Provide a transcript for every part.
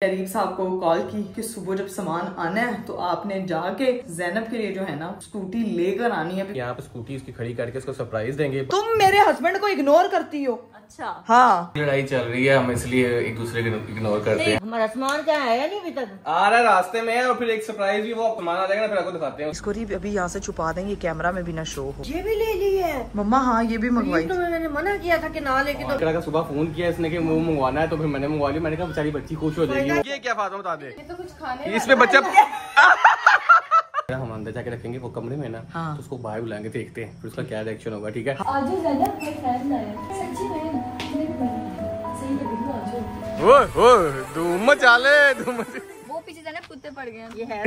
अरीब साहब को कॉल की कि सुबह जब सामान आना है तो आपने जाके जैनब के लिए जो है ना स्कूटी लेकर आनी है। यहाँ पे स्कूटी उसकी खड़ी करके उसको सरप्राइज देंगे। तुम मेरे हस्बैंड को इग्नोर करती हो। अच्छा हाँ, लड़ाई चल रही है, हम इसलिए एक दूसरे को इग्नोर करते हैं। हमारा सामान क्या है या नहीं अभी तक आ रहा है, रास्ते में है और फिर एक सरप्राइज भी वो सामान आ जाएगा ना, फिर आपको दिखाते हैं। इसको अभी यहाँ से छुपा देंगे, कैमरा में भी ना शो हो। ये भी ले ली है मम्मा? हाँ ये भी मंगवाई। तो मैंने मना किया था कि ना लेके तो सुबह फोन किया इसने कि वो मंगवाना है, तो फिर मैंने मंगवा लिया। मैंने कहा बेचारी बच्ची खुश हो जाएगी। ये क्या फातिमा बता दे, तो कुछ खाने इसमें बच्चा हम अंदर जाके रखेंगे वो कमरे में ना। हाँ। तो उसको बाहर बुलाएंगे, देखते हैं फिर उसका क्या रिएक्शन होगा। ठीक है धूम मचाले धूम। वो पीछे जाने कुत्ते पड़ गए। ये है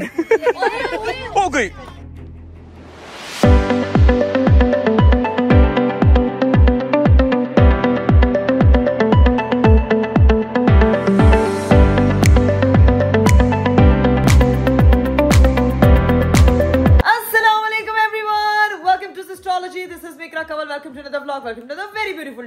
हो गई।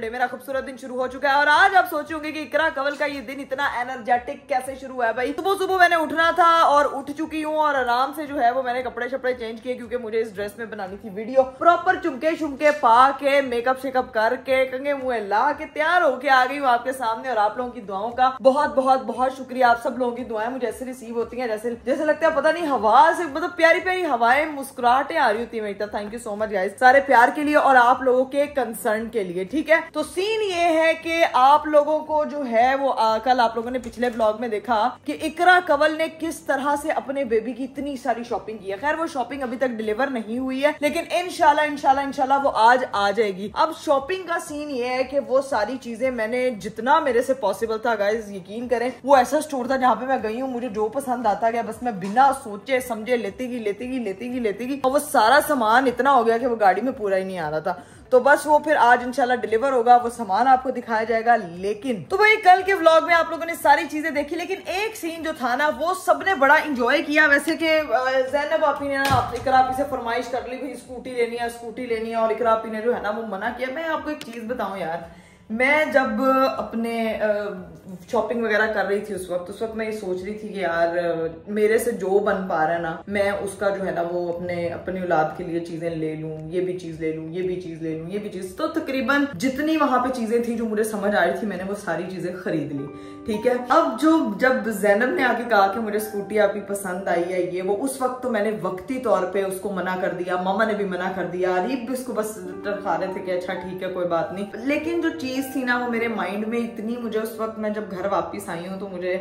मेरा खूबसूरत दिन शुरू हो चुका है और आज आप सोचोगे कि इकरा कवल का ये दिन इतना एनर्जेटिक कैसे शुरू है। भाई सुबह सुबह मैंने उठना था और उठ चुकी हूँ और आराम से जो है वो मैंने कपड़े शपड़े चेंज किए क्योंकि मुझे इस ड्रेस में बनानी थी वीडियो। प्रॉपर चुमके शुमके पा के मेकअप शेकअप करके कंगे मुंह ला के तैयार होके आ गई हूँ आपके सामने। और आप लोगों की दुआओं का बहुत बहुत बहुत शुक्रिया। आप सब लोगों की दुआएं मुझे ऐसे रिसीव होती है जैसे लगता है पता नहीं हवा से, मतलब प्यारी प्यारी हवाएं मुस्कुराहटें आ रही होती है मेरी तरफ। Thank you so much guys सारे प्यार के लिए और आप लोगों के कंसर्न के लिए। ठीक है, तो सीन ये है कि आप लोगों को जो है वो कल आप लोगों ने पिछले ब्लॉग में देखा कि इकरा कवल ने किस तरह से अपने बेबी की इतनी सारी शॉपिंग की है। खैर वो शॉपिंग अभी तक डिलीवर नहीं हुई है लेकिन इंशाल्लाह वो आज आ जाएगी। अब शॉपिंग का सीन ये है कि वो सारी चीजें मैंने जितना मेरे से पॉसिबल था गाइस, यकीन करें वो ऐसा स्टोर था जहां पे मैं गई हूँ, मुझे जो पसंद आता गया बस मैं बिना सोचे समझे लेती गई और वो सारा सामान इतना हो गया कि वो गाड़ी में पूरा ही नहीं आ रहा था। तो बस वो फिर आज इंशाल्लाह डिलीवर होगा, वो सामान आपको दिखाया जाएगा। लेकिन तो भाई कल के व्लॉग में आप लोगों ने सारी चीजें देखी लेकिन एक सीन जो था ना वो सबने बड़ा एंजॉय किया। वैसे कि ज़ैनब आपी ने ना इकरा आपी से फरमाइश कर ली भाई स्कूटी लेनी है और इकरा आपी ने जो है ना वो मना किया। मैं आपको एक चीज बताऊं यार, मैं जब अपने शॉपिंग वगैरह कर रही थी उस वक्त मैं ये सोच रही थी कि यार मेरे से जो बन पा रहा है ना मैं उसका जो है ना वो अपनी औलाद के लिए चीजें ले लूं, ये भी चीज ले लूं। तो तकरीबन जितनी वहां पे चीजें थी जो मुझे समझ आ रही थी मैंने वो सारी चीजें खरीद ली। ठीक है, अब जब जैनब ने आके कहा कि मुझे स्कूटी आपकी पसंद आई है ये वो, उस वक्त तो मैंने वक्ती तौर पे उसको मना कर दिया, मामा ने भी मना कर दिया, अरीब भी उसको बस खा रहे थे कि अच्छा ठीक है कोई बात नहीं। लेकिन जो चीज थी ना वो मेरे माइंड में इतनी, मुझे उस वक्त मैं जब घर वापस आई हूँ तो मुझे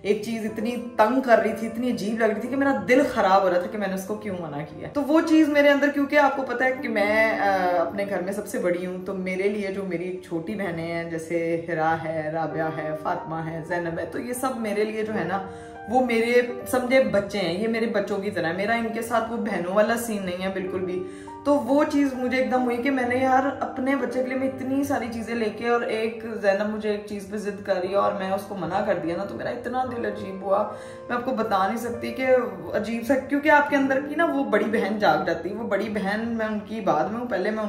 एक चीज इतनी तंग कर रही थी, इतनी अजीब लग रही थी कि मेरा दिल खराब हो रहा था कि मैंने उसको क्यों मना किया। तो वो चीज मेरे अंदर, क्योंकि आपको पता है कि मैं अपने घर में सबसे बड़ी हूँ तो मेरे लिए जो मेरी छोटी बहनें हैं जैसे हिरा है, राबिया है, फातिमा है, ज़ैनब है, तो ये सब मेरे लिए जो है ना वो मेरे समझे बच्चे हैं, ये मेरे बच्चों की तरह। मेरा इनके साथ वो बहनों वाला सीन नहीं है बिल्कुल भी। तो वो चीज मुझे एकदम हुई कि मैंने यार अपने बच्चे के लिए मैं इतनी सारी चीजें लेके और एक ज़ैनब मुझे एक चीज पे जिद कर रही है और मैं उसको मना कर दिया ना तो मेरा इतना दिल अजीब हुआ, मैं आपको बता नहीं सकती कि अजीब सा, क्योंकि आपके अंदर की ना वो बड़ी बहन जाग जाती है। वो बड़ी बहन मैं उनकी बाद में हूँ, पहले मैं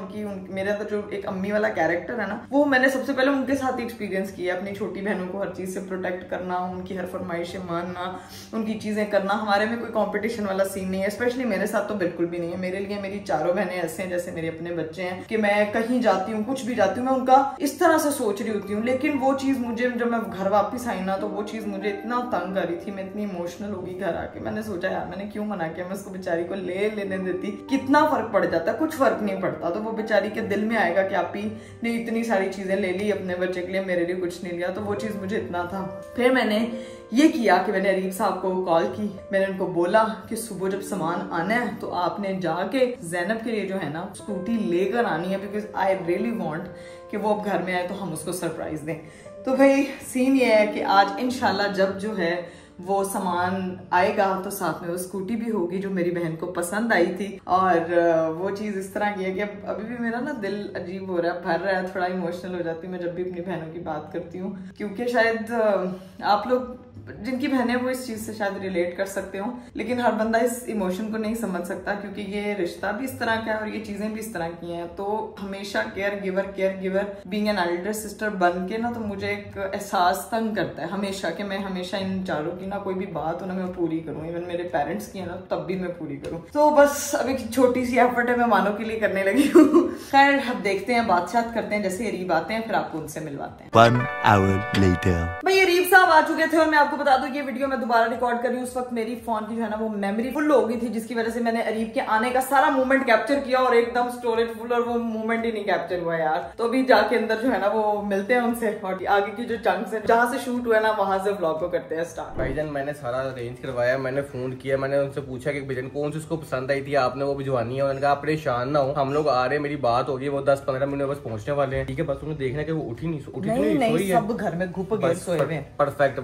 मेरे अंदर जो एक अम्मी वाला कैरेक्टर है ना वो मैंने सबसे पहले उनके साथ ही एक्सपीरियंस किया। अपनी छोटी बहनों को हर चीज से प्रोटेक्ट करना, उनकी हर फरमाइशें मानना, उनकी चीजें करना। हमारे में कोई कॉम्पिटिशन वाला सीन नहीं है, स्पेशली मेरे साथ तो बिल्कुल भी नहीं है। मेरे लिए मेरी चारों बहनें ऐसे हैं जैसे मेरे अपने बच्चे हैं कि मैं कहीं जाती हूँ कुछ भी जाती हूँ मैं उनका इस तरह से सोच रही होती हूँ। लेकिन वो चीज मुझे जब मैं घर वापस आई ना तो वो चीज मुझे इतना तंग कर रही थी, मैं इतनी इमोशनल होगी घर आके। मैंने सोचा यार मैंने क्यों मना किया, मैं उसको बेचारी को लेने देती, कितना फर्क पड़ जाता, कुछ फर्क नहीं पड़ता। तो वो बेचारी के दिल में आएगा कि आप ही ने इतनी सारी चीजें ले ली अपने बच्चे के लिए, मेरे लिए कुछ नहीं लिया। तो वो चीज मुझे इतना था। फिर मैंने ये किया कि मैंने अरीब साहब को कॉल की, मैंने उनको बोला कि सुबह जब सामान आना है तो आपने जाके ज़ैनब के लिए जो है ना स्कूटी लेकर आनी है, बिकॉज आई रियली वांट कि वो अब घर में आए तो हम उसको सरप्राइज दें। तो भाई सीन ये है कि आज इंशाल्लाह जब जो है वो सामान आएगा तो साथ में वो स्कूटी भी होगी जो मेरी बहन को पसंद आई थी। और वो चीज इस तरह की है कि अभी भी मेरा ना दिल अजीब हो रहा है, भर रहा है, थोड़ा इमोशनल हो जाती हूँ मैं जब भी अपनी बहनों की बात करती हूँ, क्योंकि शायद आप लोग जिनकी बहनें वो इस चीज से शायद रिलेट कर सकते हो, लेकिन हर बंदा इस इमोशन को नहीं समझ सकता क्योंकि ये रिश्ता भी इस तरह का है और ये चीजें भी इस तरह की हैं। तो हमेशा care giver being an elder sister बन के ना, तो मुझे एक एहसास तंग करता है हमेशा कि मैं हमेशा इन चारों की ना कोई भी बात हो ना मैं पूरी करूँ, इवन मेरे पेरेंट्स की है ना तब भी मैं पूरी करूँ। तो बस अब एक छोटी सी एफर्ट है मैं मानो के लिए करने लगी हूँ। खैर अब देखते हैं, बातचीत करते हैं, जैसे अरीब आते हैं फिर आपको उनसे मिलवाते हैं। 1 hour later. भाई अरीब साहब आ चुके थे और मैं आपको बता दूं ये वीडियो मैं दोबारा रिकॉर्ड कर रही हूँ। उस वक्त मेरी फोन की जो है ना वो मेमोरी फुल हो गई थी, जिसकी वजह से मैंने अरीब के आने का सारा मूवमेंट कैप्चर किया और एकदम स्टोरेज फुल और वो मूवमेंट ही नहीं कैप्चर हुआ यार। तो अभी जाके अंदर जो है ना वो मिलते हैं उनसे और आगे की जो चंक्स है जहाँ से शूट हुआ ना वहां से व्लॉग को करते हैं स्टार्ट। भाईजान मैंने सारा अरेंज करवाया, मैंने फोन किया, मैंने उनसे पूछा कि भाईजान कौन सी उसको पसंद आई थी, आपने वो भिजवानी है। उन्होंने कहा आप परेशान ना हो, हम लोग आ रहे हैं, मेरी बात होगी, वो 10-15 मिनट बस पहुंचने वाले हैं। ठीक है, बस उन्हें देखना कि वो उठी नहीं सब घर में घुप गए सोए हुए हैं। परफेक्ट।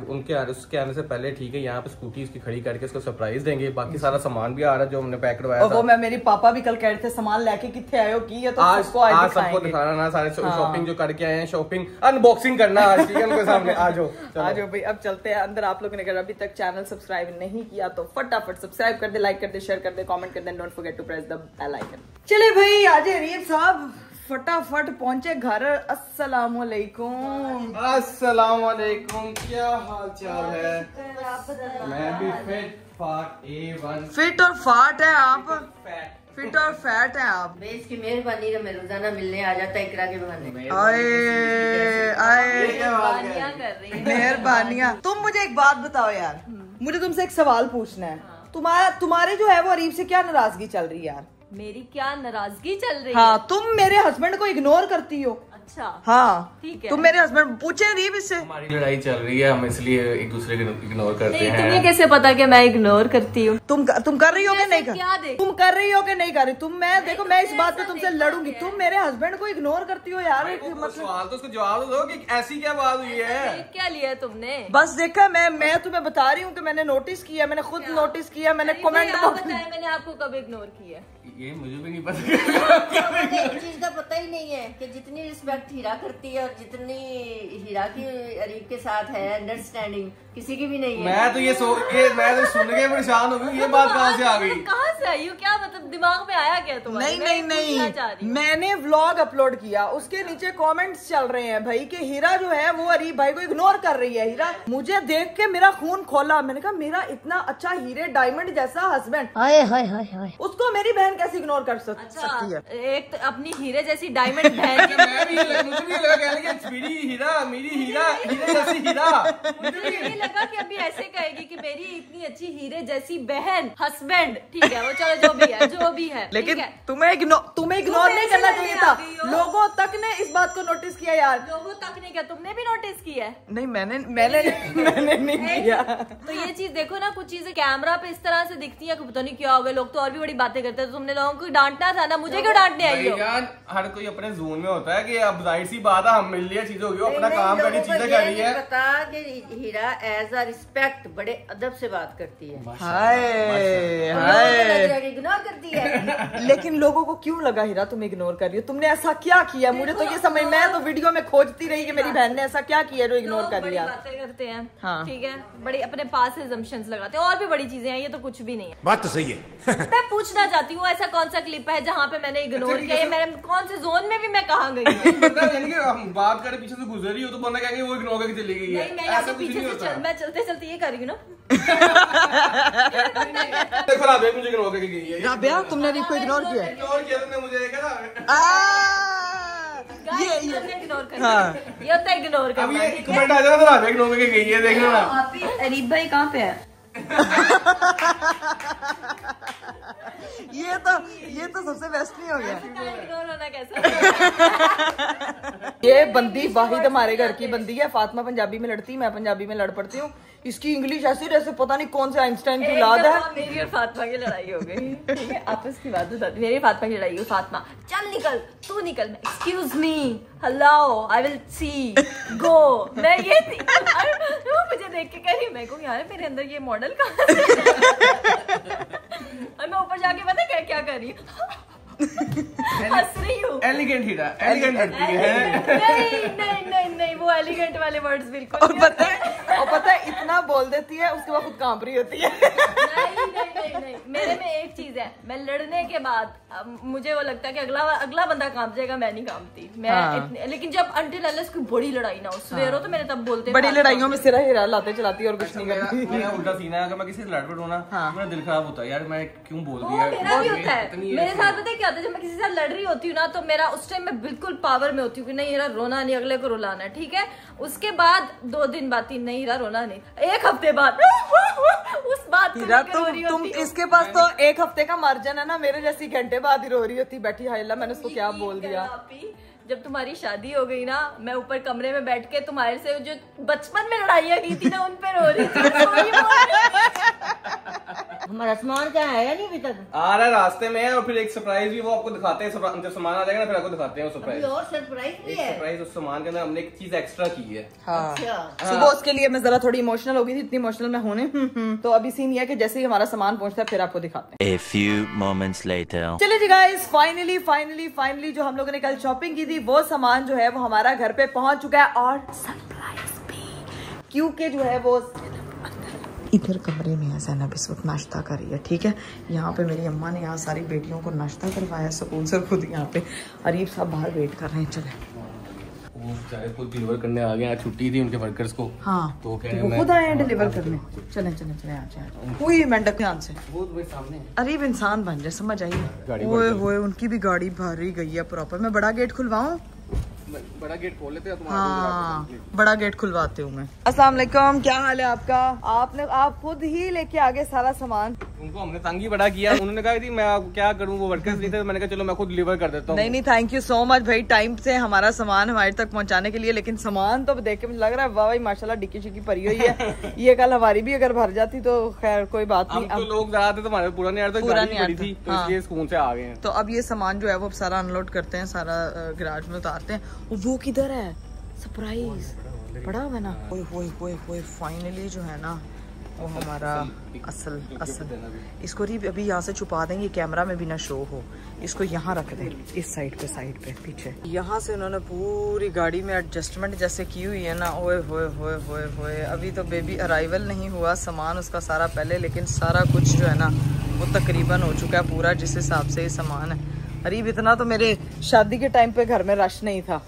उसके आने से पहले ठीक है यहाँ पे स्कूटी उसकी खड़ी करके उसको सरप्राइज देंगे। बाकी सारा सामान भी आ रहा है जो हमने पैक करवाया था। वो मैं मेरी पापा भी कल कह रहे थे सामान लेके कितने आए हो की है, तो आज सबको दिखाना ना, सारे शॉपिंग जो करके आए हैं, शॉपिंग अनबॉक्सिंग करना आज, ठीक है, उनके सामने आ जाओ भाई। अब चलते हैं अंदर। आप लोगों ने अगर अभी तक चैनल सब्सक्राइब नहीं किया तो फटाफट सब्सक्राइब कर दे, लाइक कर दे, शेयर कर दे, कमेंट कर दे, don't forget to press the bell icon. चले भाई आज अरीब साहब फटाफट पहुंचे घर। अस्सलाम वालेकुम। अस्सलाम वालेकुम, क्या हाल चाल है? मैं भी फिट और फाट है आप, फिट और फैट है आप। इसकी मेहरबानी है, मैं रोजाना मिलने आ जाता है इकरा के बहाने। मेहरबानियाँ। तुम मुझे एक बात बताओ यार, मुझे तुमसे एक सवाल पूछना है। तुम्हारे जो है वो अरीब से क्या नाराजगी चल रही है यार? मेरी क्या नाराजगी चल रही है? हाँ, तुम मेरे हस्बैंड को इग्नोर करती हो। अच्छा हाँ ठीक है, तुम मेरे हस्बैंड पूछे अरीब इससे। हमारी लड़ाई चल रही है, हम इसलिए एक दूसरे को इग्नोर करते हैं। तुम्हें कैसे पता कि मैं इग्नोर करती हूँ? तुम कर रही हो कि नहीं कर? तुम कर रही हो कि नहीं कर रही? देखो मैं इस बात पे तुमसे लड़ूंगी। तुम मेरे हस्बैंड को इग्नोर करती हो यार। सवाल तो उसको जवाब दो कि ऐसी क्या बात हुई है? क्या लिया तुमने? बस देखा, मैं तुम्हें बता रही हूँ कि मैंने नोटिस किया, मैंने खुद नोटिस किया, मैंने कमेंट बॉक्स में। मैंने आपको कब इग्नोर किया? ये मुझे भी नहीं पता। एक चीज का पता ही नहीं है कि जितनी रिस्पेक्ट हीरा करती है और जितनी हीरा की अरीब के साथ है अंडरस्टैंडिंग किसी की भी नहीं है। मैं तो मैं तो सुन के परेशान हो गई, ये बात कहाँ से आ गई? कहाँ से आई हो? क्या मतलब दिमाग में आया क्या तुम्हारे? नहीं, मैंने व्लॉग अपलोड किया, उसके नीचे कमेंट्स चल रहे हैं भाई कि हीरा जो है वो अरीब भाई को इग्नोर कर रही है। हीरा मुझे देख के मेरा खून खोला। मैंने कहा मेरा इतना अच्छा हीरे डायमंड जैसा हस्बैंड, उसको मेरी बहन कैसे इग्नोर कर सकती है? एक तो अपनी हीरे जैसी डायमंड बहन। मुझे भी लगा मेरी हीरे जैसी हीरा। मुझे लगा कि अभी ऐसे कहेगी कि मेरी इतनी अच्छी हीरे जैसी बहन हस्बैंड। ठीक है, वो चलो जो भी है। लेकिन तुम्हें इग्नोर नहीं करना चाहिए था। लोगों तक ने इस बात को नोटिस किया यार। लोगों तक नहीं किया, तुमने भी नोटिस किया? नहीं, मैंने नहीं किया। तो ये चीज देखो ना, कुछ चीजें कैमरा पे इस तरह से दिखती है, पता नहीं क्या हो गया, लोग तो और भी बड़ी बातें करते हैं। तो तुमने लोगों को डांटना था ना, मुझे क्यों डांटने आई हो? हर कोई अपने जोन में होता है कि अब जाहिर सी बात है, हम मिल लिया, चीजें होगी, अपना काम करी, चीजें करी है। पता कि हीरा एज अ रिस्पेक्ट बड़े अदब से बात करती है। इग्नोर करती है। लेकिन लोगों को क्यों लगा हीरा तुम इग्नोर कर रही हो? तुमने ऐसा क्या किया? मुझे तो ये समझ, मैं तो वीडियो में खोजती रही कि मेरी बहन ने ऐसा क्या किया जो इग्नोर कर रही है। बातें करते हैं, हाँ ठीक है, बड़ी अपने पास assumptions लगाते हैं, और भी बड़ी चीजें हैं, ये तो कुछ भी नहीं है। बात तो सही है। मैं पूछना चाहती हूँ, ऐसा कौन सा क्लिप है जहाँ पे मैंने इग्नोर किया? ये मैंने कौन से जोन में भी मैं कहाँ गई? हम बात करें पीछे से गुजरी हो तो बंदा कहेंगे वो इग्नोर करके चली गई है। मैं यहाँ पे पीछे से मैं चलते चलते ये कर रही हूँ ना। देखो राबिया मुझे इग्नोर करके गई है। राबिया तुमने अरीब को इग्नोर किया? इग्नोर किया तुमने मुझे, ये इग्नोर कर, ये होता है इग्नोर कर। अब ये कमेंट आ जाएगा तो राबिया इग्नोर करके गई है, देख लो ना। अरीब भाई कहाँ पे है? ये तो सबसे बेस्ट नहीं हो गया। इग्नोर होना कैसा? ये बंदी वाहिद हमारे घर की बंदी है। फातिमा पंजाबी में लड़ती, मैं पंजाबी में लड़ पड़ती हूँ। इसकी इंग्लिश ऐसी जैसे पता नहीं कौन से आइंस्टाइन की औलाद है। मेरी और फातिमा की लड़ाई हो गई, ठीक है, आपस की बात बताती। मेरी फातिमा की लड़ाई हुई। फातिमा चल निकल, तू निकल। Excuse me, hello, I will see, go. मैं ये थी, वो मुझे देख के कह रही, मैं को यार मेरे अंदर ये मॉडल कहाँ से? और मैं ऊपर जाके पता क्या कर रही हूँ, हंस रही हूँ। एलिगेंट हीरा, एलिगेंट लड़की है। नहीं, वो एलिगेंट वाले वर्ड्स बिल्कुल। और पता है इतना बोल देती है, उसके बाद खुद कांप रही होती है। नहीं, मेरे में एक चीज है, मैं लड़ने के बाद मुझे वो लगता है कि अगला बंदा कांप जाएगा, मैं नहीं कांपती मैं। लेकिन जब अंटिल अनलेस कोई बड़ी लड़ाई ना हो, सवेरो तो मेरे तब बोलते बड़ी लड़ाइयों में सिरा हिरा लाते चलाती और कुछ नहीं करती। मेरा उल्टा सीना है, अगर मैं किसी से लड़ पड़ूं ना मेरा दिल खराब होता है यार, मैं क्यों बोल दिया। मेरा भी होता है, मेरे साथ पता है क्या होता है, जब मैं किसी से लड़ रही होती हूँ ना तो मेरा उस टाइम मैं बिल्कुल पावर में होती हूँ कि नहीं हीरा रोना नहीं, अगले को रुलाना है, ठीक है। उसके बाद 2 दिन बाद नहीं हीरा रोना नहीं, 1 हफ्ते बाद उस बात को तुम इसके पास तो 1 हफ्ते का मार्जिन है ना, मेरे जैसी घंटे बाद ही रो रही होती बैठी, हाय अल्लाह मैंने उसको क्या बोल दिया। जब तुम्हारी शादी हो गई ना, मैं ऊपर कमरे में बैठ के तुम्हारे से जो बचपन में लड़ाइयाँ की थी ना उन पे रो रही थी। हमारा सामान क्या है या नहीं अभी तक? आ रहा है, रास्ते में है, और फिर एक सरप्राइज भी वो आपको दिखाते हैं। जब सामान आ जाएगा ना फिर आपको दिखाते हैं वो सरप्राइज। और सरप्राइज भी है। सरप्राइज उस सामान के अंदर हमने एक चीज एक्स्ट्रा की है। हाँ। सुबह उसके लिए मैं जरा थोड़ी इमोशनल हो गई थी, इतनी इमोशनल मैं होने तो अभी सीन ये है कि जैसे ही हमारा सामान पहुंचता है फिर आपको दिखाते हैं। A few moments later. चलिए जी गाइस, फाइनली जो हम लोगों ने कल शॉपिंग की थी वो सामान जो है वो हमारा घर पे पहुंच चुका है, और सरप्राइज भी, क्योंकि जो है वो इधर कमरे में है। ज़ैनब इस वक्त नाश्ता कर रही है, ठीक है। यहाँ पे मेरी अम्मा ने यहाँ सारी बेटियों को नाश्ता करवाया सुकून से, खुद यहाँ पे अरीब साहब बाहर वेट कर रहे हैं। चले वो बेचारे खुद डिलीवर करने आ गए, आज छुट्टी थी उनके वर्कर्स को। हाँ तो वो खुद आए हैं डिलीवर करने। चले कोई मेंढक ध्यान से, वो तुम्हारे सामने है। अरीब इंसान बन जाए, समझ आइए। ओए उनकी भी गाड़ी भरी गई है प्रॉपर। मैं बड़ा गेट खुलवाऊं? बड़ा गेट खोल लेते हैं तुम्हारे। हाँ बड़ा गेट खुलवाते हूँ मैं। अस्सलाम वालेकुम, क्या हाल है आपका? आप खुद ही लेके आ गए सारा सामान? उनको हमने तंग ही बड़ा किया, उन्होंने कहा थी मैं क्या करूँ, वो वर्कर्स नहीं थे, मैंने कहा चलो मैं खुद डिलीवर कर देता हूँ। नहीं थैंक यू सो मच भाई, टाइम से हमारा सामान हमारे तक पहुँचाने के लिए। लेकिन सामान तो देख के मुझे लग रहा है वाह भाई माशाल्लाह डिक्की शिक्की भरी हुई है। ये कल हमारी भी अगर भर जाती तो खैर कोई बात नहीं। अब लोग ज्यादा थे तो हमारे पूरा नहीं आ रहा, पूरा नहीं पड़ी थी तो इसलिए स्कूल से आ गए हैं। तो अब ये सामान जो है वो सारा अनलोड करते हैं, सारा गैराज में उतारते हैं। वो किधर है सरप्राइज पड़ा हुआ ना। ओए फाइनली जो है ना वो हमारा असल इसको अभी यहाँ से छुपा देंगे, कैमरा में भी ना शो हो। इसको यहाँ रख दें, इस साइड पे पीछे। यहाँ से उन्होंने पूरी गाड़ी में एडजस्टमेंट जैसे की हुई है ना। ओए होए अभी तो बेबी अराइवल नहीं हुआ, सामान उसका सारा पहले, लेकिन सारा कुछ जो है ना वो तकरीबन हो चुका है पूरा जिस हिसाब से ये सामान है। अरीब इतना तो मेरे शादी के टाइम पे घर में रश नहीं था।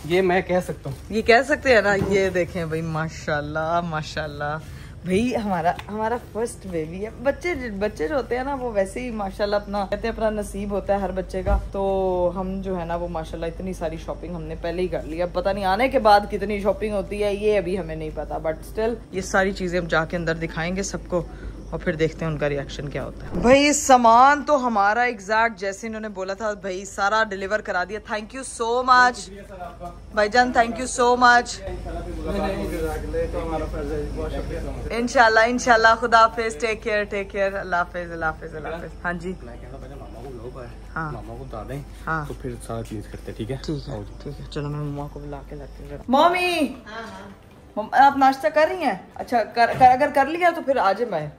ये मैं कह सकता हूँ, ये कह सकते हैं ना। ये देखें भाई माशाल्लाह भाई हमारा फर्स्ट बेबी है। बच्चे जो होते हैं ना वो वैसे ही माशाल्लाह अपना कहते हैं, अपना नसीब होता है हर बच्चे का। तो हम जो है ना वो माशाल्लाह इतनी सारी शॉपिंग हमने पहले ही कर लिया। पता नहीं आने के बाद कितनी शॉपिंग होती है ये अभी हमें नहीं पता, बट स्टिल ये सारी चीजें हम जाके अंदर दिखाएंगे सबको और फिर देखते हैं उनका रिएक्शन क्या होता है। भाई सामान तो हमारा एग्जैक्ट जैसे इन्होंने बोला था भाई सारा डिलीवर करा दिया। थैंक यू सो मच भाईजान, थैंक यू सो मच। इंशाल्लाह खुदा हाफिज, टेक केयर, अल्लाह हाफिज। हाँ जी हाँ मामा को बता दें हाँ तो फिर सारा चीज करते। ठीक है चलो मैं मम्मा को बुला के लाती हूँ। मम्मी आप नाश्ता कर रही हैं? अच्छा अगर कर लिया तो फिर आज मैं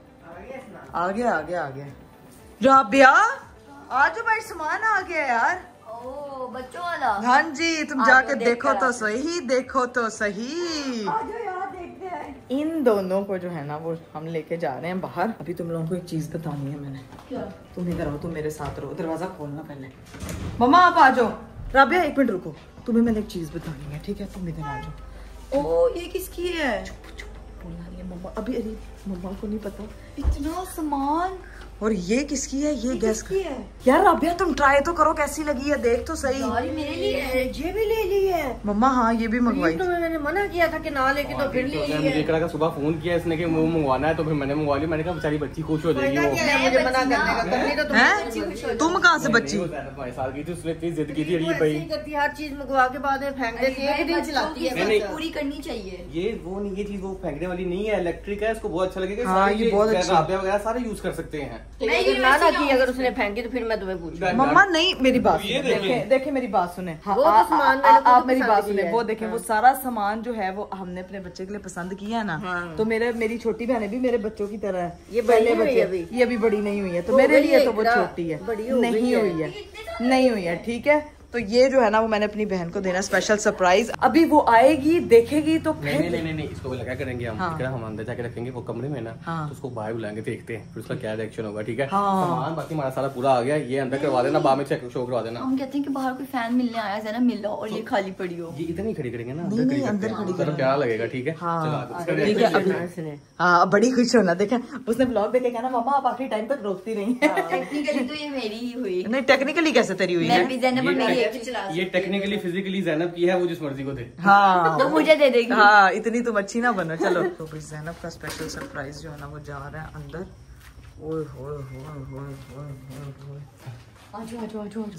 आ गया राबिया आज भाई सामान आ गया यार। ओ बच्चों वाला। हाँ जी तुम जाके देखो तो सही। यार देखते हैं। इन दोनों को जो है ना वो हम लेके जा रहे हैं बाहर। अभी तुम लोगों को एक चीज बतानी है मैंने। क्या? तुम इधर आओ, तुम मेरे साथ रहो, दरवाजा खोलना पहले। मम्मा आप आ जाओ। राबिया 1 मिनट रुको, तुम्हें मैंने एक चीज बतानी है, ठीक है? तुम इधर आ जाओ। ओ ये किसकी है? चुप बोलना नहीं है मम्मा, अभी अरे मम्मा को नहीं पता। इतना सामान और ये किसकी है? ये गैस की है यार। राबिया तुम ट्राई तो करो कैसी लगी है, देख तो सही। मेरे लिए है, ये भी ले ली है मम्मा। हाँ ये भी मंगवाई। तो मैंने मना किया था कि ना लेके तो फिर ले ली है। मुझे सुबह फोन किया इसने कि वो मंगवाना है तो फिर मैंने मंगवा लिया। मैंने कहा बेचारी बच्ची खुश हो जाएगी। वो मुझे मना करने का करने का है। तुम कहाँ से बच्ची? 5 साल की थी, उसने इतनी जिद की थी। भाई हर चीज मंगवा के बाद में फेंक देती है, एक दिन चलाती है, पूरी करनी चाहिए। ये वो नहीं, ये चीज वो फेंकने वाली नहीं है, इलेक्ट्रिक है, इसको बहुत अच्छा लगेगा। हाँ, ये बहुत अच्छा वगैरह सारे यूज कर सकते हैं। की अगर उसने फेंकी तो फिर मैं तुम्हें पूछूंगा। मम्मा नहीं मेरी बात देखे मेरी बात सुने। हाँ, आप मेरी बात सुने। वो देखें वो सारा सामान जो है वो हमने अपने बच्चे के लिए पसंद किया है ना। तो मेरी छोटी बहन भी मेरे बच्चों की तरह है। ये पहले बच्चे ये अभी बड़ी नहीं हुई है तो मेरे लिए तो वो छोटी है, नहीं हुई है ठीक है। तो ये जो है ना वो मैंने अपनी बहन को देना स्पेशल सरप्राइज। अभी वो आएगी देखेगी तो नहीं इसको लगा करेंगे हम। हाँ। हम अंदर जाके रखेंगे वो कमरे में ना। हाँ। तो उसको बाहर बुलाएंगे, देखते हैं फिर उसका क्या रिएक्शन होगा। ठीक है। हाँ। सामान बाकी हमारा सारा पूरा आ गया, ये अंदर करवा देना, बाहर में चेक शो करवा देना। हम कहते हैं कि बाहर कोई फैन मिलने आया है ना, मिल लो और ये खाली पड़ी हो। ये इधर नहीं खड़ी करेंगे ना, अंदर खड़ी प्यारा लगेगा। ठीक है। हाँ बड़ी खुश होना। देखे उसने ब्लॉग देखे कहना मामा आप आखिरी टाइम तक रोकती रही है। टेक्निकली तो ये मेरी ही हुई। नहीं टेक्निकली कैसे तेरी हुई है? ये टेक्निकली फिजिकली ज़ैनब की है, वो जिस मर्जी को दे। हाँ तो मुझे दे देगी। हाँ इतनी तुम अच्छी ना बनो। चलो तो भाई ज़ैनब का स्पेशल सरप्राइज जो है ना वो जा रहा है अंदर। ओए होए होए होए होए होए, आजो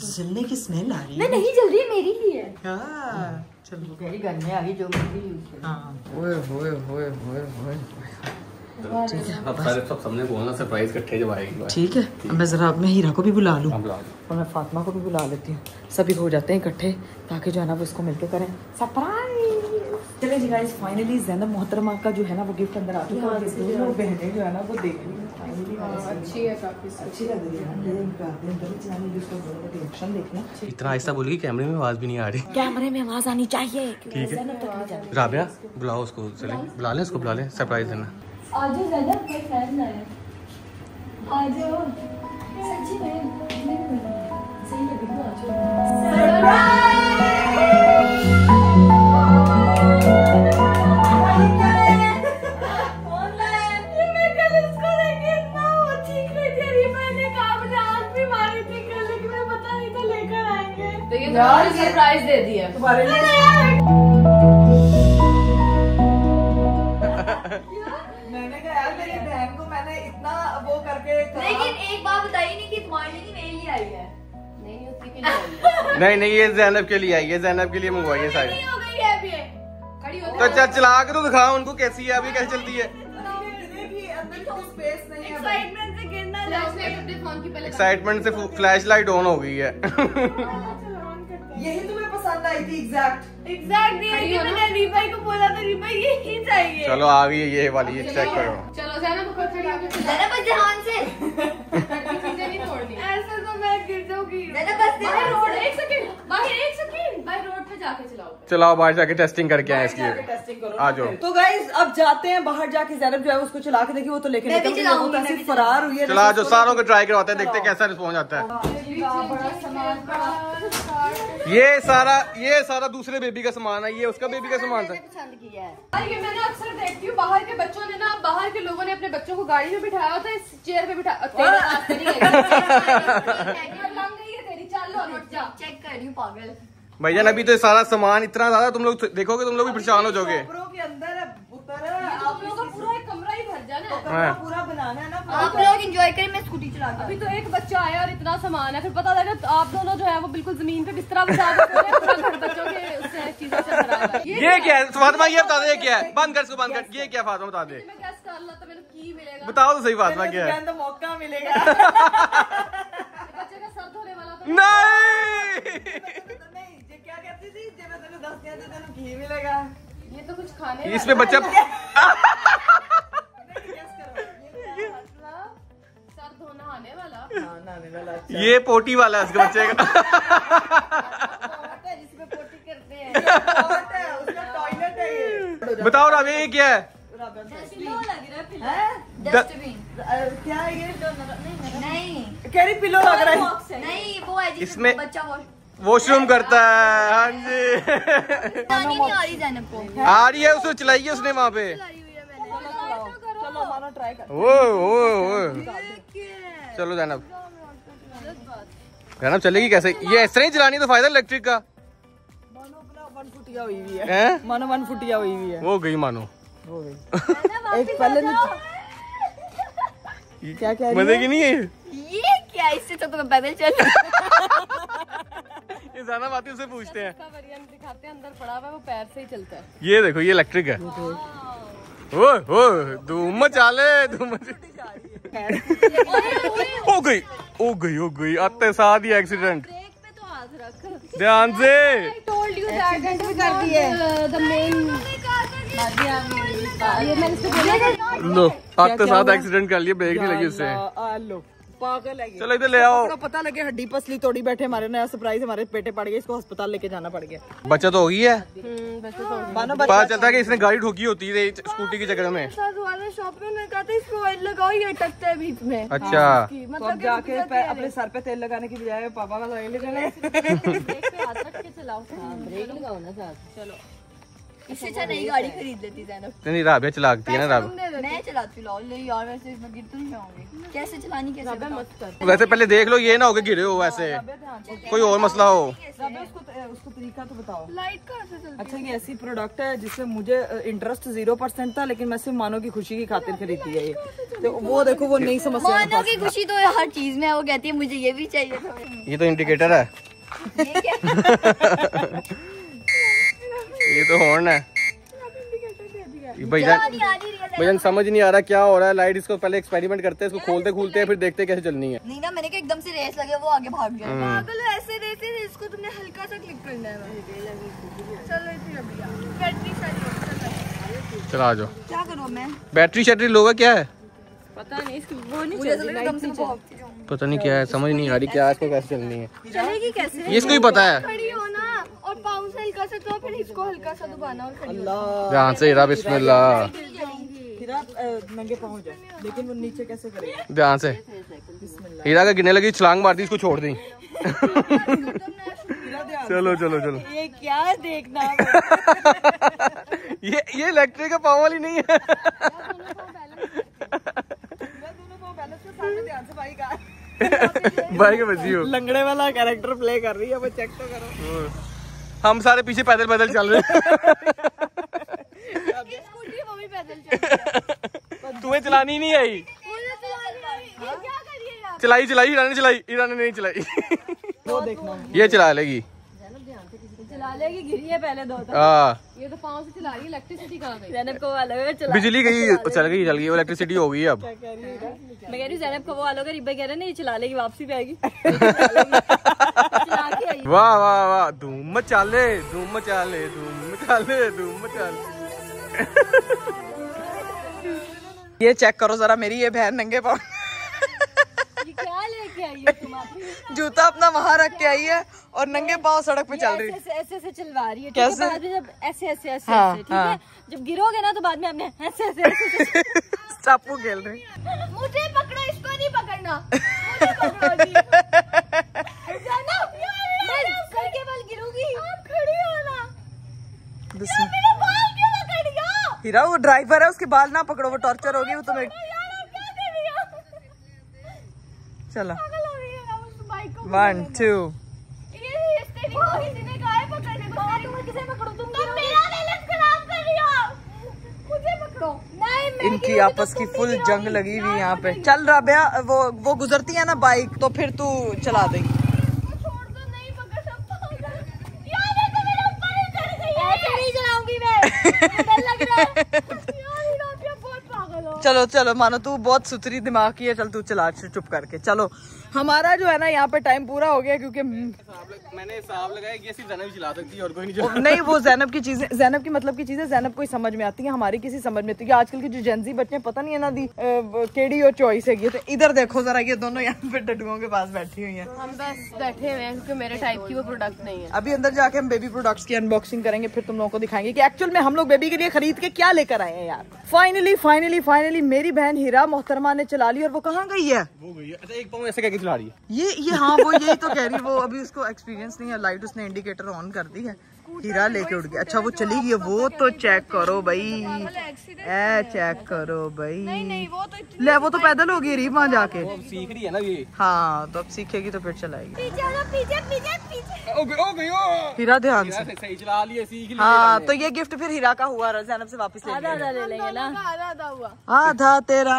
जलने की स्मेल आ रही है। नहीं जल रही है, मेरी ही है। हाँ चलो तेरी घर में आ गई जो मेरी यूज कर। हाँ ओए होए होए होए होए। अब सारे सब सामने बोलना सरप्राइज इकट्ठे जब आएगी। ठीक है। अब मैं जरा मैं हीरा को भी बुला लूँ और मैं फातिमा को भी बुला लेती हूँ, सभी हो जाते हैं इकट्ठे ताकि जो है ना वो इसको मिलके करें सरप्राइज। चले जी गाइस फाइनली ज़ैनब मोहतरमा का जो है ना वो गिफ्ट अंदर आ चुका है। दोनों बहनें जो है ना वो देख रही हैं। अच्छी है, काफी अच्छी लग रही है। इतना आहिस्ता बोलेगी कैमरे में आवाज भी नहीं आ रही। कैमरे में आवाज आनी चाहिए। ठीक है राबिया बुलाओ उसको, चले बुला लें उसको, बुला लें सरप्राइज देना। आजो ज़्यादा कोई फैन आया। आजो सच्ची में सही लग रही है। सरप्राइज दे दिया तुम्हारे लिए। मैंने कहा यार मेरी बहन को मैंने इतना वो करके लेकिन एक बात बताई नहीं कि तुम्हारे लिए मेरे लिए आई है। नहीं उसी के लिए नहीं ये ज़ैनब के लिए आई है, ज़ैनब के लिए मंगवाई है सारी। हो गई है अभी खड़ी हो तो चला के तो दिखाओ उनको कैसी है अभी, कैसे चलती है। एक्साइटमेंट से गिरना अपने फोन की पहले एक्साइटमेंट से फ्लैश लाइट ऑन हो गई है। यही तुम्हें पसंद आई थी? एग्जैक्ट मैंने रीबाई को बोला था रीबाई यही चाहिए। चलो आ गई है ये वाली, ये चेक करो। चलो ज़ैनब ऊपर खड़ी होकर ज़ैनब बस ध्यान से चीजें नहीं तोड़नी। ऐसे तो मैं गिर जाऊंगी। ज़ैनब बस बाहर रोड 1 सेकंड बाहर रोड पे जाके चलाओ बाहर जाके टेस्टिंग करके आए इसकी। आ जाओ। तो गाइस अब जाते हैं बाहर जाके। ज़ैनब जो है उसको चला के देखिए, वो तो लेके निकल फरार हुई है। चला जो सारों को ट्राई करवाते हैं, देखते कैसा रिस्पॉन्स आता है। ये सारा दूसरे बेबी का सामान है, ये उसका बेबी का सामान था। पसंद किया है ये मैंने अक्सर देखती हूँ बाहर के बच्चों ने ना, बाहर के लोगों ने अपने बच्चों को गाड़ी में बिठाया होता है, इस चेयर पे बिठा चेक कर रही हूँ पागल। भैया अभी तो सारा सामान इतना ज्यादा, तुम लोग देखोगे तुम लोग भी परेशान हो जाओगे। आप लोगों का पूरा एक कमरा ही भर जाना है। पूरा बनाना है ना। आप लोग एंजॉय करें, मैं स्कूटी चला। अभी तो एक बच्चा आया और इतना सामान है, फिर पता लगा तो आप दोनों जो है वो बिल्कुल जमीन पे बिस्तरा बिछा के बच्चों के उससे चीजों से। ये क्या है फातिमा, ये बता दे ये क्या है? बंद कर इसको, बंद कर। ये क्या फातिमा बता दे, मैं गैस कर ला तो मेरे की मिलेगा। बताओ तो सही फातिमा क्या है? मौका मिलेगा। बच्चे का सर धोने वाला तो नहीं, क्या कहती थी जब मैं तेरे 10 कहते तेरे घी मिलेगा। ये तो कुछ खाने इसमें बच्चा सर धोना आने वाला। ये पोटी वाला है उसके बच्चे का। जिसमें पोटी करते हैं टॉयलेट है ये। बताओ राबे ये क्या है? डस्टबिन। क्या है ये? नहीं कह रही पिलो लग रहा है। नहीं वो है इसमें बच्चा वॉशरूम करता है। हाँ जी नहीं आ रही ज़ैनब को। आ रही है, उसको चलाइए उसने वहाँ पे। चलो मानो ट्राई कर। ओ चलो ज़ैनब चलेगी कैसे? ये इस तरह ही चलानी तो फायदा इलेक्ट्रिक का। मानो अपना 1 फुटिया हुई है। मानो 1 फुटिया हुई है। हो गई मानो, हो गई। एक पहले क्या कह रही है? मजे की नहीं है ये क्या? इससे तो मैं पैदल चल। ये ज़ैनब आती है उससे पूछते हैं। इसका वेरिएंट दिखाते हैं, अंदर पड़ा हुआ है वो पैर से ही चलता है। ये देखो ये इलेक्ट्रिक है। ओ धूम मचा ले, धूम हो गई आते साथ ही एक्सीडेंट। ब्रेक पे तो हाथ रख ध्यान से। टोल्ड यू दैट भी कर दी है द मेन। ये मैंने इसको बोला लो आते साथ एक्सीडेंट कर लिया, ब्रेक नहीं लगी उससे। लो पागल है ये। चलो इधर ले आओ। पता लगे हड्डी पसली तोड़ी बैठे, हमारे नया सरप्राइज, हमारे पेटे पड़ गए, इसको अस्पताल लेके जाना पड़ गया। बच्चा तो हो गई है, मानो पता चलता है कि इसने गाड़ी ठोकी होती है स्कूटी की जगह में। शॉप में कहा था इसको ऑयल लगाओ, ये अटकता है बीच में। अच्छा तो अब जाके अपने सर पे तेल लगाने की बजाय पापा का ऑयल लगाना। ब्रेक लगाओ ना साथ। चलो इससे अच्छा नई गाड़ी खरीद लेती ज़ैनब। नहीं राबिया चलाती है ना राबिया। मैं चलाती हूँ नहीं यार, वैसे इसमें गिर तो नहीं जाऊंगी। कैसे चलानी, कैसे मत कर। वैसे पहले देख लो, ये ना हो के गिरे हो, वैसे कोई और मसला हो। उसको तरीका तो बताओ। लाइट कहाँ से चलती? अच्छा, ये ऐसी प्रोडक्ट है जिससे मुझे इंटरेस्ट 0% था, लेकिन मैं सिर्फ मानो की खुशी की खातिर खरीदी है ये। तो वो देखो, वो नहीं समझ मानो की खुशी तो हर चीज में है, वो कहती है मुझे ये भी चाहिए था। ये तो इंडिकेटर है, ये क्या? ये तो हॉर्न है। भैया समझ नहीं आ रहा क्या हो रहा है। लाइट इसको पहले एक्सपेरिमेंट करते हैं, इसको खोलते खोलते हैं, फिर देखते हैं कैसे चलनी है। नहीं ना, मैंने कहा एकदम से रेस लगे, वो आगे भाग गया। पागल है, ऐसे रेस है, इसको तुमने हल्का सा क्लिक करना है। चलो इतनी भैया बैटरी सारी चला जाओ। क्या करूँ मैं? बैटरी शैटरी लोगा क्या है, पता नहीं, इसकी वो नहीं चल रही, पता नहीं क्या है, समझ नहीं आ रही क्या इसको कैसे चलनी है। चलेगी कैसे? ये इसको ही पता है। खड़ी हो ना और पाँव से हल्का सा तो, फिर इसको हल्का सा दबाना और खड़ी हो। ध्यान से हीरा, बिस्मिल्लाह। हीरा नंगे पहुंच जाए, लेकिन वो नीचे कैसे करेगा? ध्यान से। हीरा का गिरने लगी, छलांग मार दी, इसको छोड़ दी। चलो चलो चलो। ये क्या देखना? ये इलेक्ट्रिक का पावर वाली नहीं है। भाई के बची हो, लंगड़े वाला कैरेक्टर प्ले कर रही है, वो चेक तो करो। हम सारे पीछे पैदल पैदल चल रहे हैं। स्कूटी वो भी पैदल चल। तुम्हें चलानी नहीं आई? क्या करिएगा? चलाई चलाई, हीरा ने चलाई, हीरा ने नहीं चलाई। वो देखना, ये चला लेगी, चला लेगी, गिरी है पहले दो। ये तो पाँव से चला रही है, इलेक्ट्रिसिटी कहाँ गई? ज़ैनब को अलग चला, बिजली गई, चल गई इलेक्ट्रिसिटी हो गई अब। मैं कह रही हूँ ज़ैनब को वो वालों का रिब्बा कह रहे नहीं चला लेगी, वापसी पे आएगी। वाह वाह वाह, धूम मचाले धूम मचाले धूम मचाले धूम मचाले। ये चेक करो जरा मेरी ये बहन नंगे पाँव ये क्या लेके आई है तुम्हारी? जूता अपना वहाँ रख के आई है और नंगे पाँव सड़क पे चल रही है। ऐसे ऐसे चलवा रही है। कैसे? बाद में जब ऐसे ऐसे ऐसे हाँ, ऐसे, ठीक है, जब गिरोगे ना तो बाद में आपने ऐसे ऐसे ऐसे स्टापू खेल रही। मुझे पकड़ो, इसको नहीं पकड़ना, मुझे पकड़ो जी। मैं सर के बल गिरूंगी, आप खड़ी हो ना। मेरे बाल क्यों पकड़ गया? हीरा वो ड्राइवर है, उसके बाल ना पकड़ो, वो टॉर्चर होगी, वो तुम्हें। चलो 1 2 इनकी आपस की फुल जंग लगी हुई यहाँ पे। चल राबिया, वो गुजरती है ना बाइक, तो फिर तू चला देगी। चलो चलो, मानो तू बहुत सुथरी दिमाग की है, चल तू चला चुप करके। चलो हमारा जो है ना यहाँ पे टाइम पूरा हो गया, क्योंकि मैंने हिसाब लगाया कि सिर्फ ज़ैनब चला सकती है और कोई नहीं। नहीं, वो ज़ैनब की चीजें, ज़ैनब की मतलब की चीजें ज़ैनब को ही समझ में आती है, हमारी किसी समझ में आती है। आजकल की जो जेंजी बच्चे, पता नहीं है ना दी केडी और चॉइस है। तो इधर देखो जरा, ये दोनों यहाँ पे डडुओं के पास बैठी हुई है। हम बस बैठे हुए हैं क्योंकि मेरे टाइप की वो प्रोडक्ट नहीं है। अभी अंदर जाके हम बेबी प्रोडक्ट्स की अनबॉक्सिंग करेंगे, फिर तुम लोगों को दिखाएंगे कि एक्चुअल में हम लोग बेबी के लिए खरीद के क्या लेकर आए हैं यार। फाइनली मेरी बहन हीरा मोहतरमा ने चला ली, और वो कहाँ गई है? वो गई है। अच्छा, एक पाँव ऐसे करके चला रही है ये हाँ, वो यही तो कह रही है, वो अभी उसको एक्सपीरियंस नहीं है। लाइट उसने इंडिकेटर ऑन कर दी है, हीरा लेके उड़ गया। अच्छा वो चली गई है, वो तो चेक करो भाई, चेक करो भाई। नहीं वो तो ले, वो तो पैदल हो गई री वहाँ जाके। वो अब सीख रही है ना ये। हाँ, तो अब सीखेगी तो फिर चलाएगी। पीछे ओ गई ओ। हीरा ध्यान से। सही चला लिया, सीख लिया। हाँ, तो ये गिफ्ट फिर हीरा का हुआ, ज़ैनब से वापस ले आधा ले लेंगे ना। आधा हुआ। आधा तेरा।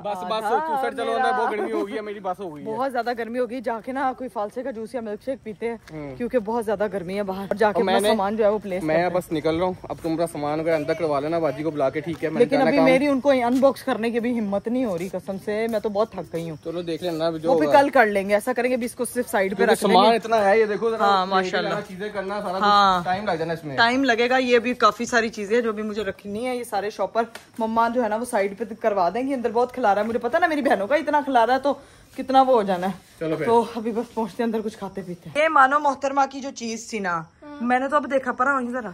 बस तू सर चलो अंदर, बहुत गर्मी हो गई है, मेरी बस हो गई है। बहुत ज्यादा गर्मी होगी, जाके ना कोई फालसे का जूस या मिल्क शेक पीते हैं, क्योंकि बहुत ज्यादा गर्मी है बाहर। जाके अपना सामान जो है वो प्लेस। मैं बस निकल रहा हूँ, अब तुम अपना सामान अगर अंदर करवा लेना बाजी को बुला के, ठीक है? लेकिन अभी मेरी उनको अनबॉक्स करने की भी हिम्मत नहीं हो रही, कसम से। मैं तो बहुत थक गई हूँ। चलो देख लेना, वो भी कल कर लेंगे, ऐसा करेंगे भी इसको सिर्फ साइड पे रख सामान इतना है, ये देखो जरा। हाँ, माशाल्लाह। चीजें करना सारा, हाँ, टाइम लग जाना इसमें, टाइम लगेगा। ये भी काफी सारी चीजें जो भी मुझे रखनी है, ये सारे शॉपर मम्मा जो है ना वो साइड पे करवा देंगी। अंदर बहुत खिला रहा है, मुझे पता ना मेरी बहनों का इतना खिला रहा है तो कितना वो हो जाना है। चलो फिर। तो अभी बस पहुंचते हैं अंदर, कुछ खाते पीते हैं। ये मानो मोहतरमा की जो चीज थी ना, मैंने तो अब देखा पड़ा वहीं जरा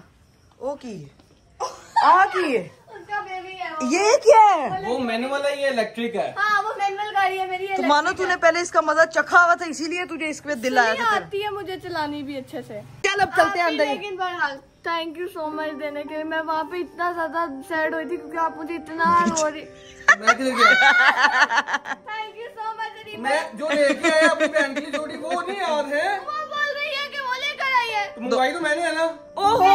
ओ की आ की है, उसका बेबी है वो। ये क्या है? वो मैनुअल है, ये इलेक्ट्रिक है। हाँ वो मैनुअल गाड़ी है मेरी। तो मानो तूने पहले इसका मजा चखा हुआ था इसीलिए तुझे इस पे दिल आया था तेरा। आती है मुझे चलानी भी अच्छे से। चल अब चलते हैं अंदर। लेकिन बहरहाल थैंक यू सो मच देने के लिए। मैं वहाँ पे इतना ज्यादा सैड हुई थी क्योंकि आप मुझे इतना रो रही। मैं किधर गया? Thank you so much. मैं जो लेके आया अपनी बहन के लिए जोड़ी, वो नहीं याद है? वो बोल रही है कि वो लेकर आई है। तो मंगवाई तो मैंने है ना। ओहो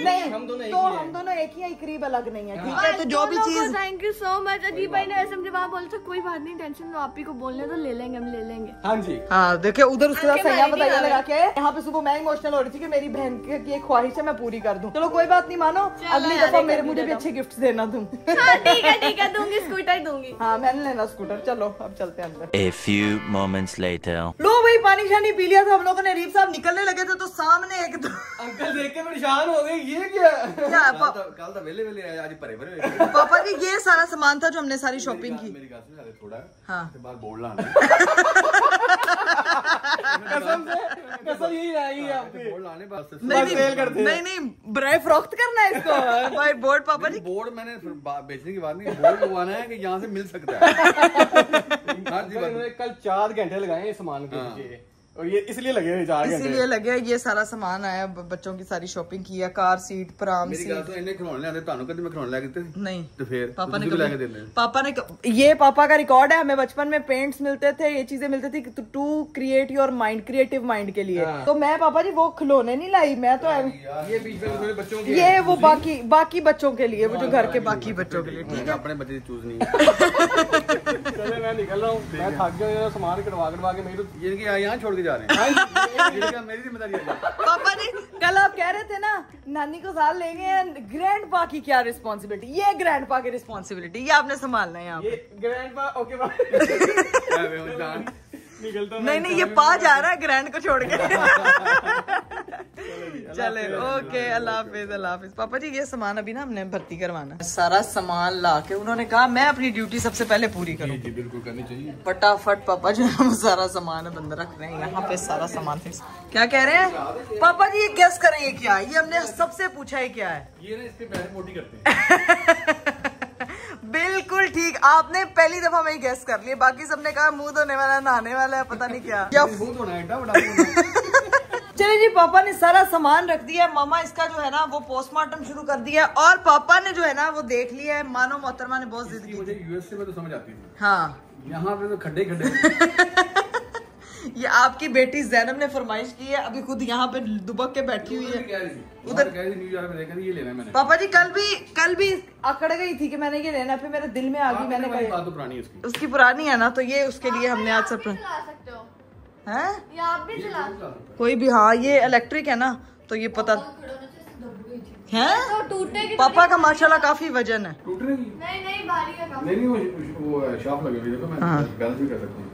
नहीं, हम दोनों एक तो ही हैं। हम दोनों एक ही हैं, करीब अलग नहीं है। ठीक है, तो जो भी चीज थैंक यू सो मच। अजीब भाई ने ऐसे मुझे वहाँ बोला था कोई बात नहीं टेंशन लो, आप ही को बोलने तो ले लेंगे, हम ले लेंगे। हाँ जी। हाँ देखिए उधर उसके साथ आपके सैया भाई भी बताइए आ लगा के यहाँ पे सुबह मैं इमोशनल हो रही थी कि मेरी बहन की एक ख्वाहिश है मैं पूरी कर दूं। चलो कोई बात नहीं मानो, अगली यार, दफा एक मेरे कर मुझे भी देता अच्छे गिफ्ट देना तुम। हाँ ठीक है दूंगी, स्कूटर दूंगी। हाँ मैंने लेना स्कूटर। चलो अब चलते हैं अंदर। A few moments later. लो भाई पानी शानी पी लिया था हम लोगों ने, रीफ साहब निकलने लगे थे तो सामने एक अंकल देख के परेशान हो गए, ये क्या? कल तो वेले वेले आए, आज भरे भरे। पापा जी ये सारा सामान था जो हमने सारी शॉपिंग की। मेरी गाल से थोड़ा हाँ बाहर बोर्ड लाना कसम यही आई है आपकी। बोर्ड लाने बस नहीं ब्राई फरोख्त करना है इसको भाई बोर्ड। पापा जी बोर्ड मैंने बेचने की बात नहीं, बोर्ड लगवाना है कि यहाँ से मिल सकता है। हर जी मैंने कल 4 घंटे लगाए इस सामान के लिए, और ये इसलिए लगे हुए 4 घंटे। इसीलिए लगे ये सारा सामान आया, बच्चों की सारी शॉपिंग की है, कार सीट, पराम मेरी गाल सीट। तो इन्हें खिलौने लाते, तानू कभी मैं खिलौने लाके दिते नहीं तो फिर पापा ने तुझे भी लाके देने। ये पापा का रिकॉर्ड है, हमें बचपन में पेंट्स मिलते थे, ये चीजें मिलती थी to create your mind, creative mind के लिए। तो मैं पापा जी वो खिलौने नहीं लाई, मैं तो ये बीच में थोड़े बच्चों के ये वो बाकी बच्चों के लिए, वो जो घर के बाकी बच्चों के लिए। ठीक है, अपने बच्चे चूज नहीं। चले मैं निकल रहा हूँ, मैं थक गया सामान कटवा के मेरी तो ये यहाँ छोड़ के जा रहे हैं। मेरी जिम्मेदारी है। पापा जी कल आप कह रहे थे ना नानी को साथ ले गए, ग्रैंड पा की क्या रिस्पॉन्सिबिलिटी, ये ग्रैंड पा की रिस्पॉन्सिबिलिटी, ये आपने संभालना है यहाँ पे। ये ग्रैंडपा ओके निकलता नहीं ये पा जा रहा है ग्रैंड को छोड़ के। चले ओके अल्लाह हाफिज। पापा जी ये सामान अभी ना हमने भर्ती करवाना है, सारा सामान ला के उन्होंने कहा मैं अपनी ड्यूटी सबसे पहले पूरी करूँ। जी बिल्कुल करनी चाहिए। फटाफट पापा जो है वो सारा सामान बंद रख रहे हैं यहाँ पे, सारा सामान फिर क्या कह रहे हैं पापा जी, ये गेस करें ये क्या है, ये हमने सबसे पूछा है क्या है। ये ना इसके पैसे मोटी करते हैं। बिल्कुल ठीक, आपने पहली दफा में ही गेस कर लिया, बाकी सबने कहा मुंह धोने वाला, नहाने वाला है, पता नहीं क्या। बहुत होना है एड्डा बड़ा। चलिए जी पापा ने सारा सामान रख दिया, मामा इसका जो है ना वो पोस्टमार्टम शुरू कर दिया, और पापा ने जो है ना वो देख लिया है। मानो मोहतरमा ने बहुत जिद की। मुझे यूएसए में तो समझ आती है, हाँ यहाँ पे तो खड्डे खड्डे। ये आपकी बेटी जैनब ने फरमाइश की है, अभी खुद यहाँ पे दुबक के बैठी हुई है। उधर न्यूयॉर्क में देखा, ये लेना है मैंने। पापा जी कल भी अकड़ गई थी कि मैंने ये लेना, फिर मेरे दिल में आ गई, मैंने कहा बात तो पुरानी है उसकी। उसकी पुरानी है ना, तो ये उसके लिए हमने आज सब चला सकते हो है या आप भी चला सकते हो। कोई भी। हाँ ये इलेक्ट्रिक है ना, तो ये पता है। तो टूटेगी पापा का माशाल्लाह काफी वजन है। टूट रही नहीं भारी है काफी। नहीं वो शाप लगे हुए, देखो मैं बैलेंस भी कर सकता हूँ।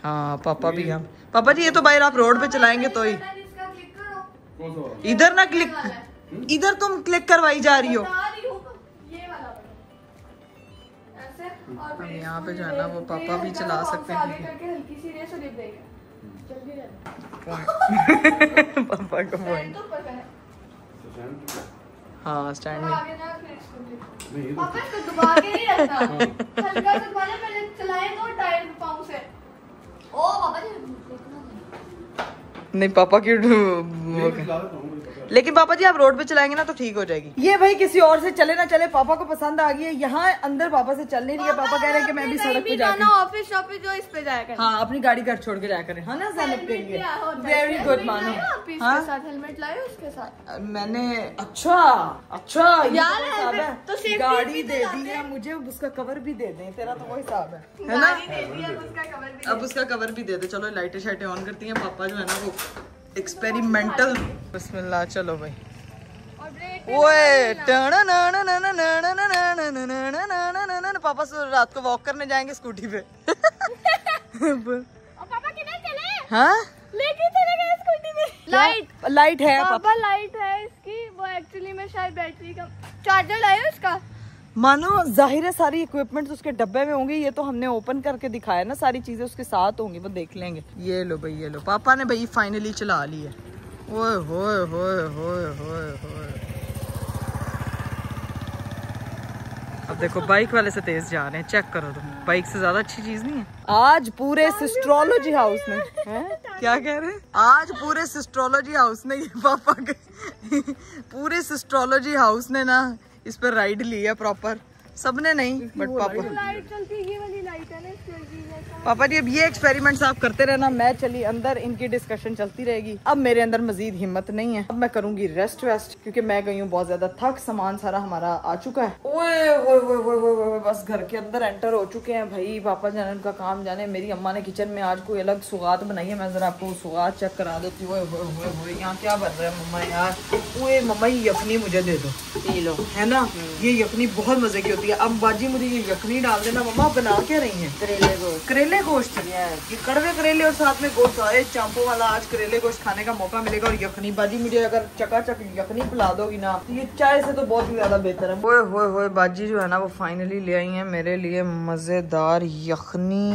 हाँ पापा भी हैं। पापा जी ये तो बाहर आप रोड पे चलाएंगे तो ही, इसका क्लिक करो, कौन सा वाला? इधर ना क्लिक, इधर तुम क्लिक करवाई जा रही हो। बता रही हूँ, ये वाला ऐसे, और फिर यहाँ पे इसको जो है ना वो ये पापा भी हल्का चला सा सकते आगे हैं। करके हल्की सी रेस और ये ब्रेक है। जल्दी पापा को रहना तो ऊपर का है। हाँ स्टैंड और में। आगे ना फिर इसको click। पापा इसको दबा के नहीं रखना, हल्का सा दबाना, पहले चलाएं तो टायर पाँव से। ओ पापा जी देखना नहीं। नहीं पापा की लेकिन पापा जी आप रोड पे चलाएंगे ना तो ठीक हो जाएगी। ये भाई किसी और से चले ना चले, पापा को पसंद आ गई है। यहाँ अंदर पापा से चल नहीं रही है, पापा कह रहे हैं कि मैं भी सड़क पे जाके ऑफिस शॉपिस जो इस पे जाया करें। हाँ अपनी गाड़ी घर छोड़ के जाया करें, हाँ ना ज़ैनब के लिए। वेरी गुड मानो। हाँ साथ हेलमेट लाए उसके साथ मैंने अच्छा यार, ये तो हिसाब है, तो safety गाड़ी भी दे तो दी लाते है मुझे, उसका कवर भी दे दें, तेरा तो वो हिसाब है ना। गाड़ी दे दी, अब उसका कवर भी अब उसका कवर भी दे दे। चलो लाइटें शाइटें ऑन करती हैं, पापा जो है ना वो एक्सपेरिमेंटल। बिस्मिल्लाह चलो भाई। और ब्रेक ओए पापा से रात को वॉक करने जाएंगे स्कूटी पे। और पापा किधर चले? हाँ लेके चले गए स्कूटी में। लाइट है पापा लाइट है इसकी, वो एक्चुअली में शायद बैटरी का चार्जर लाए उसका। मानो जाहिर है सारी इक्विपमेंट्स उसके डब्बे में होंगे, ये तो हमने ओपन करके दिखाया ना, सारी चीजें उसके साथ होंगी, वो देख लेंगे। ये लो भाई, ये लो, पापा ने भाई फाइनली चला ली है। ओए होए होए होए होए होए। अब देखो बाइक वाले से तेज जा रहे हैं, चेक करो तुम, बाइक से ज्यादा अच्छी चीज नहीं है। आज पूरे सिस्ट्रोलॉजी हाउस में क्या कह रहे हैं, आज पूरे सिस्ट्रोलॉजी हाउस ने, ये पापा के पूरे सिस्ट्रोलॉजी हाउस ने ना इस पर राइड ली है प्रॉपर, सबने नहीं बट पापा। लाइट चलती है, ये वाली लाइट है ना, पापा जी अब ये एक्सपेरिमेंट्स आप करते रहना, मैं चली अंदर, इनकी डिस्कशन चलती रहेगी। अब मेरे अंदर मजीद हिम्मत नहीं है, अब मैं करूंगी रेस्ट वेस्ट, क्योंकि मैं गई हूँ बहुत ज्यादा थक, सामान सारा हमारा आ चुका है। ओए ओए ओए ओए ओए, बस घर के अंदर एंटर हो चुके हैं भाई, पापा जाने उनका काम जाने। मेरी अम्मा ने किचन में आज कोई अलग सुगात बनाई है, मैं जरा आपको सुगात चेक करा देती हूँ। यहाँ क्या बन रहा है मम्मा यार? ओए मम्मा ये यखनी मुझे दे दो, पी लो, है ना, ये यखनी बहुत मजे की होती है। अब बाजी मुझे ये यखनी डाल देना। मम्मा बना क्या रही है? करेले गोश्त, ये कड़वे करेले और साथ में गोश्त आए चांपो वाला। आज करेले गोश्त खाने का मौका मिलेगा। और यखनी बाजी मुझे अगर चकाचक यखनी पिला दोगी ना, तो ये चाय से तो बहुत ही ज्यादा बेहतर है। ओए होए होए, बाजी जो है ना वो फाइनली ले आई है मेरे लिए मजेदार यखनी।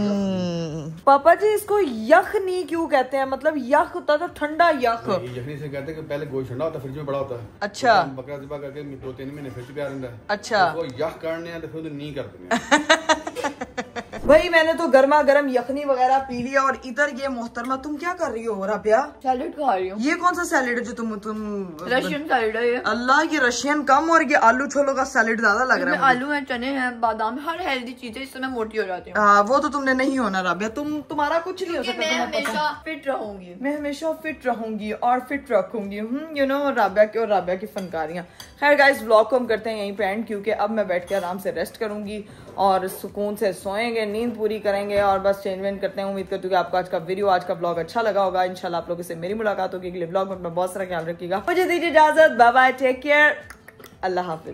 पापा जी इसको यखनी क्यों कहते हैं? मतलब यख होता तो ठंडा यख, यखनी से कहते हैं कि पहले गोश्त ठंडा होता है, फ्रिज में बड़ा होता है। अच्छा, बकरा ज़िबा करके 2-3 महीने फ्रिज पे रहता है। अच्छा, वो यख करने हैं तो फिर नहीं करते भाई मैंने तो गर्मा गर्म यखनी वगैरह पी लिया। और इधर ये मोहतरमा तुम क्या कर रही हो राबिया? सैलेड खा रही हूँ। ये कौन सा सैलेड है जो तुम रशियन सैलेड है ये। अल्लाह, ये रशियन कम और ये आलू छोलों का सैलेड ज्यादा लग रहा है। आलू है, चने हैं, बादाम, हर हेल्दी चीज है, इससे मैं मोटी हो जाती हूँ। हाँ वो तो तुमने नहीं होना राबिया, तुम्हारा कुछ नहीं हो सकता। मैं हमेशा फिट रहूंगी, मैं हमेशा फिट रहूंगी और फिट रखूंगी। यू नो राबिया की फनकारियां। खैर गाइस व्लॉग को हम करते हैं यहीं पे एंड, क्योंकि अब मैं बैठ के आराम से रेस्ट करूंगी और सुकून से सोएंगे, नींद पूरी करेंगे और बस चेंज वेंज करते हैं। उम्मीद करती हूँ कि आपको आज का वीडियो, आज का ब्लॉग अच्छा लगा होगा। इंशाल्लाह आप लोगों से मेरी मुलाकात होगी अगले ब्लॉग में। बहुत सारा ख्याल रखिएगा। मुझे दीजिए इजाजत, बाय बाय, टेक केयर, अल्लाह हाफिज।